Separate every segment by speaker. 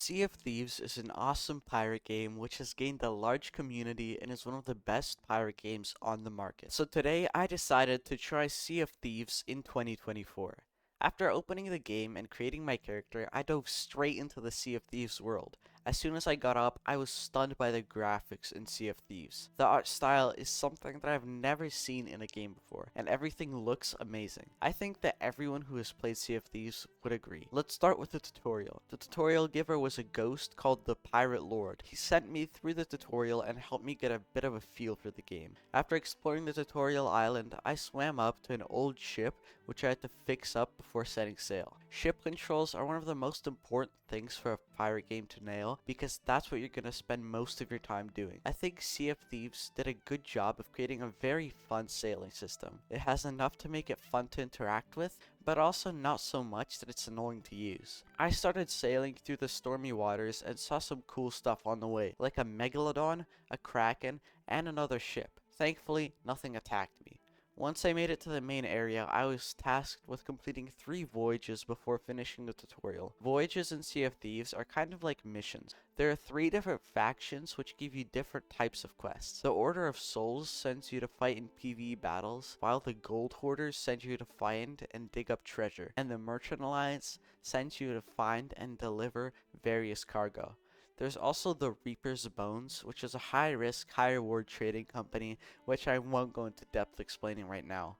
Speaker 1: Sea of Thieves is an awesome pirate game which has gained a large community and is one of the best pirate games on the market. So today I decided to try Sea of Thieves in 2024. After opening the game and creating my character, I dove straight into the Sea of Thieves world. As soon as I got up, I was stunned by the graphics in Sea of Thieves. The art style is something that I've never seen in a game before, and everything looks amazing. I think that everyone who has played Sea of Thieves would agree. Let's start with the tutorial. The tutorial giver was a ghost called the Pirate Lord. He sent me through the tutorial and helped me get a bit of a feel for the game. After exploring the tutorial island, I swam up to an old ship which I had to fix up before setting sail. Ship controls are one of the most important things for a pirate game to nail because that's what you're going to spend most of your time doing. I think Sea of Thieves did a good job of creating a very fun sailing system. It has enough to make it fun to interact with, but also not so much that it's annoying to use. I started sailing through the stormy waters and saw some cool stuff on the way, like a megalodon, a kraken, and another ship. Thankfully, nothing attacked me. Once I made it to the main area, I was tasked with completing 3 voyages before finishing the tutorial. Voyages in Sea of Thieves are kind of like missions. There are 3 different factions which give you different types of quests. The Order of Souls sends you to fight in PvE battles, while the Gold Hoarders send you to find and dig up treasure, and the Merchant Alliance sends you to find and deliver various cargo. There's also the Reaper's Bones, which is a high-risk, high-reward trading company, which I won't go into depth explaining right now.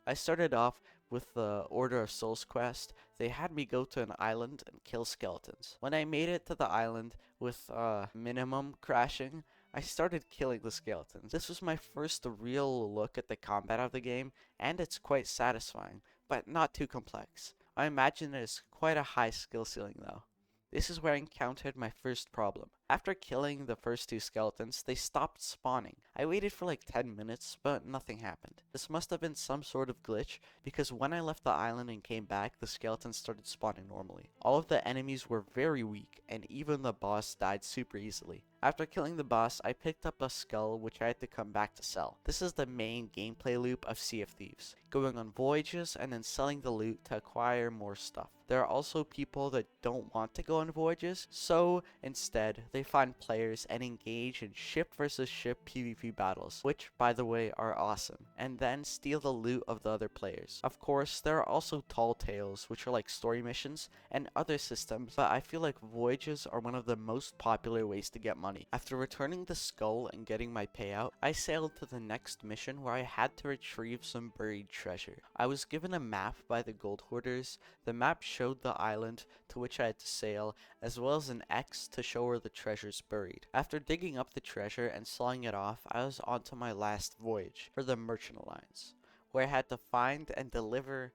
Speaker 1: I started off with the Order of Souls quest. They had me go to an island and kill skeletons. When I made it to the island with minimum crashing, I started killing the skeletons. This was my first real look at the combat of the game, and it's quite satisfying, but not too complex. I imagine it is quite a high skill ceiling though. This is where I encountered my first problem. After killing the first 2 skeletons, they stopped spawning. I waited for like 10 minutes, but nothing happened. This must have been some sort of glitch, because when I left the island and came back, the skeletons started spawning normally. All of the enemies were very weak, and even the boss died super easily. After killing the boss, I picked up a skull which I had to come back to sell. This is the main gameplay loop of Sea of Thieves, going on voyages and then selling the loot to acquire more stuff. There are also people that don't want to go on voyages, so instead they find players and engage in ship versus ship PvP battles, which by the way are awesome, and then steal the loot of the other players. Of course, there are also tall tales, which are like story missions and other systems, but I feel like voyages are one of the most popular ways to get money. After returning the skull and getting my payout, I sailed to the next mission where I had to retrieve some buried treasure. I was given a map by the Gold Hoarders. The map showed the island to which I had to sail, as well as an X to show where the treasure's buried. After digging up the treasure and sawing it off, I was on to my last voyage for the Merchant Alliance, where I had to find and deliver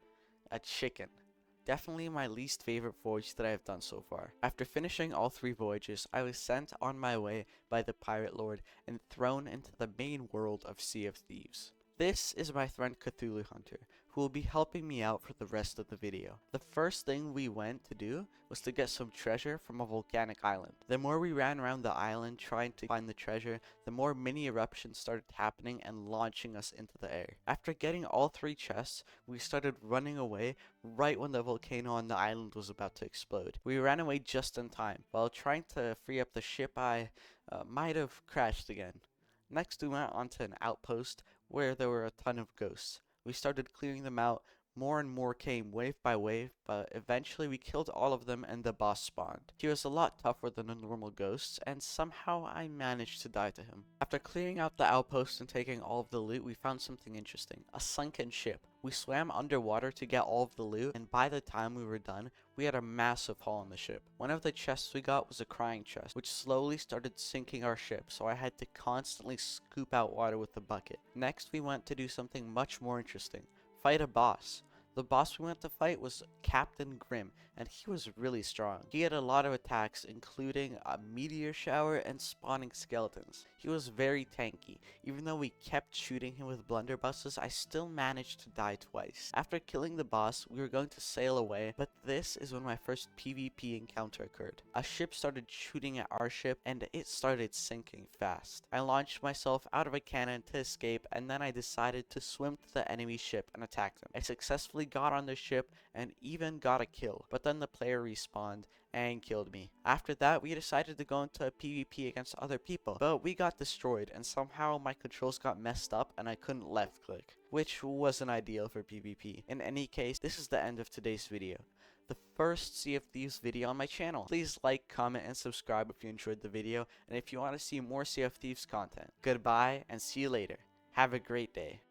Speaker 1: a chicken. Definitely my least favorite voyage that I have done so far. After finishing all 3 voyages, I was sent on my way by the Pirate Lord and thrown into the main world of Sea of Thieves. This is my friend Cthulhu Hunter, who will be helping me out for the rest of the video. The first thing we went to do was to get some treasure from a volcanic island. The more we ran around the island trying to find the treasure, the more mini eruptions started happening and launching us into the air. After getting all 3 chests, we started running away right when the volcano on the island was about to explode. We ran away just in time. While trying to free up the ship, I might have crashed again. Next, we went onto an outpost where there were a ton of ghosts. We started clearing them out. More and more came wave by wave, but eventually we killed all of them and the boss spawned. He was a lot tougher than the normal ghosts, and somehow I managed to die to him. After clearing out the outpost and taking all of the loot, we found something interesting. A sunken ship. We swam underwater to get all of the loot, and by the time we were done, we had a massive haul on the ship. One of the chests we got was a crying chest, which slowly started sinking our ship, so I had to constantly scoop out water with the bucket. Next, we went to do something much more interesting. Fight a boss. The boss we went to fight was Captain Grimm, and he was really strong. He had a lot of attacks, including a meteor shower and spawning skeletons. He was very tanky. Even though we kept shooting him with blunderbusses, I still managed to die twice. After killing the boss, we were going to sail away, but this is when my first PvP encounter occurred. A ship started shooting at our ship, and it started sinking fast. I launched myself out of a cannon to escape, and then I decided to swim to the enemy ship and attack them. I successfully successfully got on the ship and even got a kill, but then the player respawned and killed me. After that, we decided to go into a PvP against other people, but we got destroyed and somehow my controls got messed up and I couldn't left click, which wasn't ideal for PvP. In any case, this is the end of today's video, the first Sea of Thieves video on my channel. Please like, comment, and subscribe if you enjoyed the video, and if you want to see more Sea of Thieves content. Goodbye, and see you later. Have a great day.